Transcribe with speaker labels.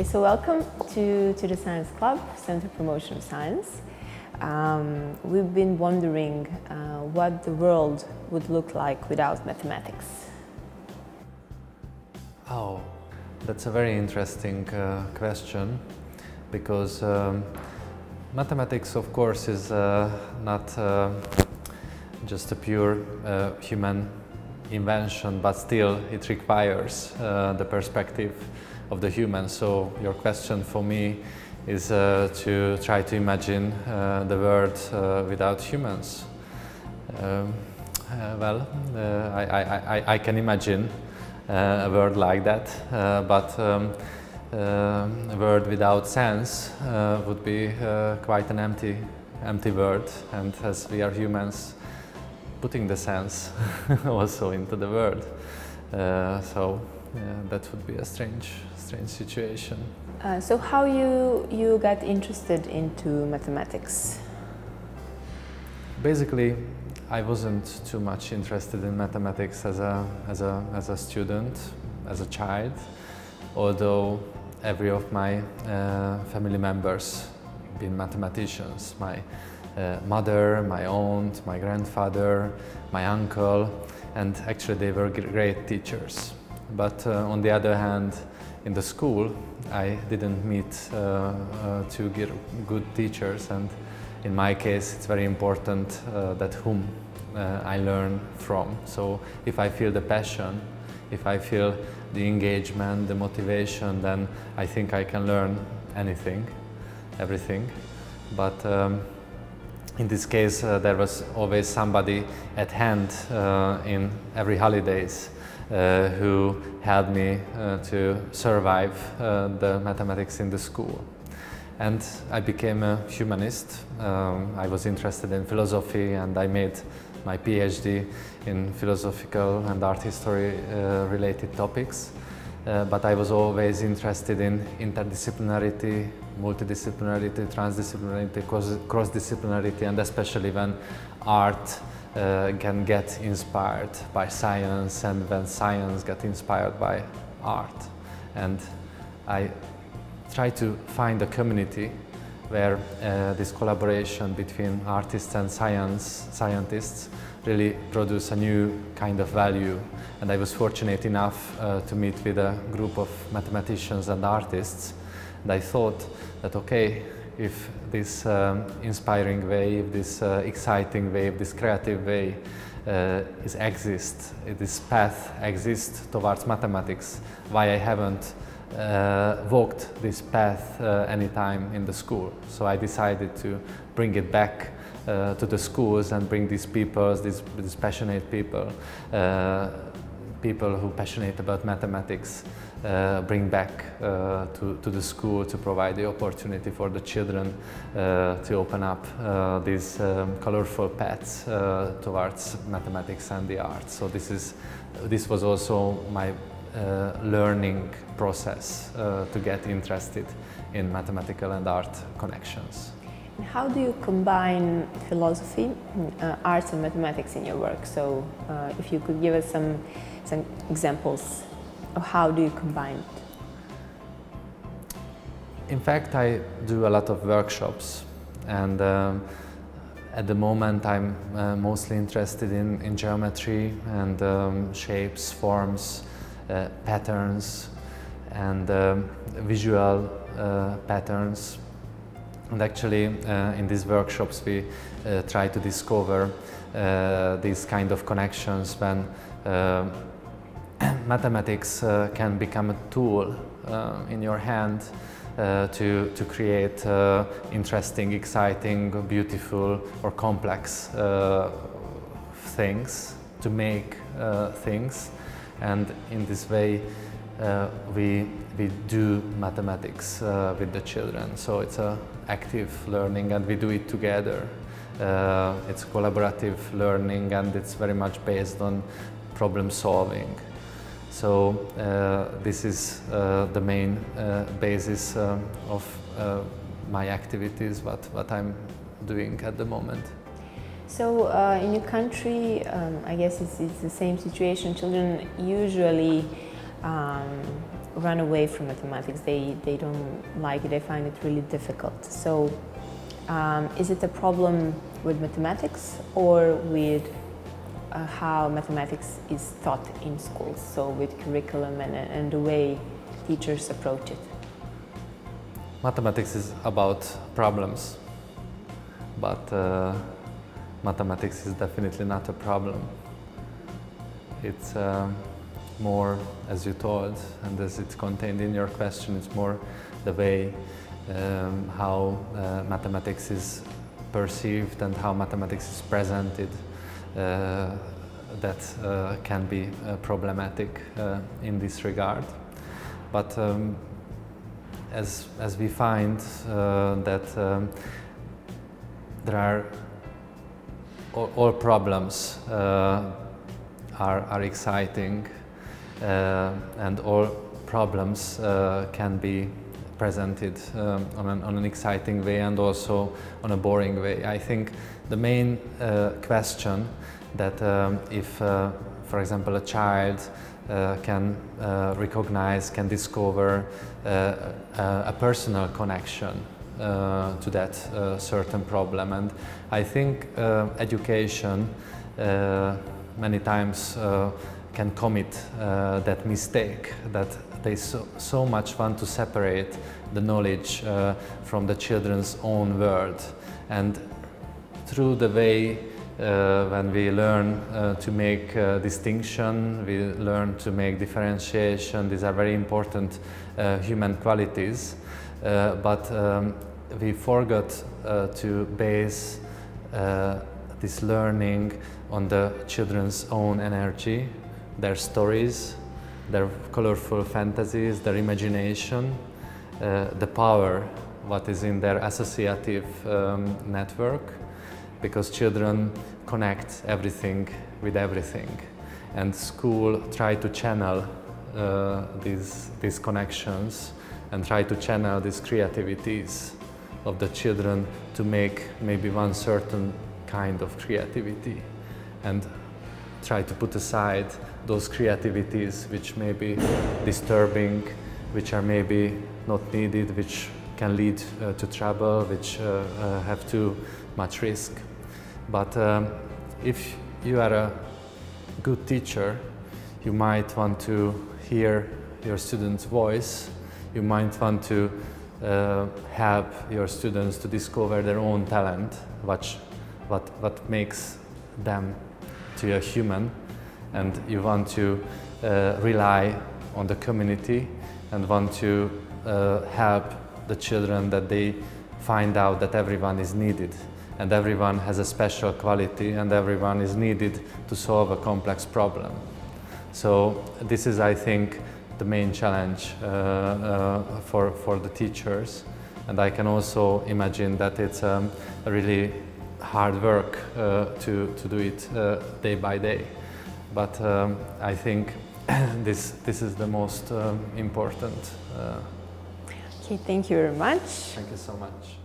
Speaker 1: Okay, so welcome to the Science Club, Center for Promotion of Science. We've been wondering what the world would look like without mathematics.
Speaker 2: Oh, that's a very interesting question, because mathematics, of course, is not just a pure human invention, but still it requires the perspective of the human. So your question for me is to try to imagine the world without humans. I can imagine a world like that, but a world without sense would be quite an empty world, and as we are humans, putting the sense also into the world. That would be a strange situation.
Speaker 1: So how you got interested into mathematics?
Speaker 2: Basically, I wasn't too much interested in mathematics as a student, as a child, although every of my family members been mathematicians. My mother, my aunt, my grandfather, my uncle, and actually they were great teachers. But on the other hand, in the school, I didn't meet two good teachers, and in my case, it's very important that whom I learn from. So if I feel the passion, if I feel the engagement, the motivation, then I think I can learn anything, everything. But in this case, there was always somebody at hand in every holidays who helped me to survive the mathematics in the school. And I became a humanist. I was interested in philosophy, and I made my PhD in philosophical and art history related topics. But I was always interested in interdisciplinarity, multidisciplinarity, transdisciplinarity, cross-disciplinarity, and especially when art can get inspired by science, and when science gets inspired by art. And I try to find a community where this collaboration between artists and scientists really produce a new kind of value. And I was fortunate enough to meet with a group of mathematicians and artists, and I thought that, okay, if this inspiring way, if this exciting way, if this creative way exists, if this path exists towards mathematics, why I haven't walked this path any time in the school. So I decided to bring it back to the schools and bring these people, these passionate people, people who are passionate about mathematics, bring back to the school to provide the opportunity for the children to open up these colorful paths towards mathematics and the arts. So this was also my learning process to get interested in mathematical and art connections.
Speaker 1: And how do you combine philosophy, arts and mathematics in your work? So if you could give us some examples of how do you combine it?
Speaker 2: In fact, I do a lot of workshops, and at the moment I'm mostly interested in geometry and shapes, forms, patterns, and visual patterns. And actually in these workshops we try to discover these kind of connections when mathematics can become a tool in your hand to create interesting, exciting, beautiful or complex things, to make things. And in this way we do mathematics with the children. So it's an active learning, and we do it together. It's collaborative learning, and it's very much based on problem solving. So this is the main basis of my activities, what I'm doing at the moment.
Speaker 1: So in your country, I guess it's the same situation. Children usually run away from mathematics. They don't like it, they find it really difficult. So is it a problem with mathematics or with how mathematics is taught in schools, so with curriculum and the way teachers approach it?
Speaker 2: Mathematics is about problems, but mathematics is definitely not a problem. It's more, as you told, and as it's contained in your question, it's more the way how mathematics is perceived and how mathematics is presented that can be problematic in this regard. But as we find that there are all problems are exciting and all problems can be presented on an exciting way and also on a boring way. I think the main question that if, for example, a child can recognize, can discover a personal connection to that certain problem. And I think education many times can commit that mistake, that they so much want to separate the knowledge from the children's own world. And through the way when we learn to make distinction, we learn to make differentiation. These are very important human qualities, but we forgot to base this learning on the children's own energy, their stories, their colorful fantasies, their imagination, the power what is in their associative network, because children connect everything with everything, and school try to channel these connections and try to channel these creativities of the children to make maybe one certain kind of creativity, and try to put aside those creativities which may be disturbing, which are maybe not needed, which can lead to trouble, which have too much risk. But if you are a good teacher, you might want to hear your students' voice, you might want to help your students to discover their own talent, what makes them to a human, and you want to rely on the community and want to help the children that they find out that everyone is needed and everyone has a special quality and everyone is needed to solve a complex problem. So this is, I think, the main challenge for the teachers, and I can also imagine that it's a really hard work to do it day by day. But I think this is the most important.
Speaker 1: Okay, thank you very much.
Speaker 2: Thank you so much.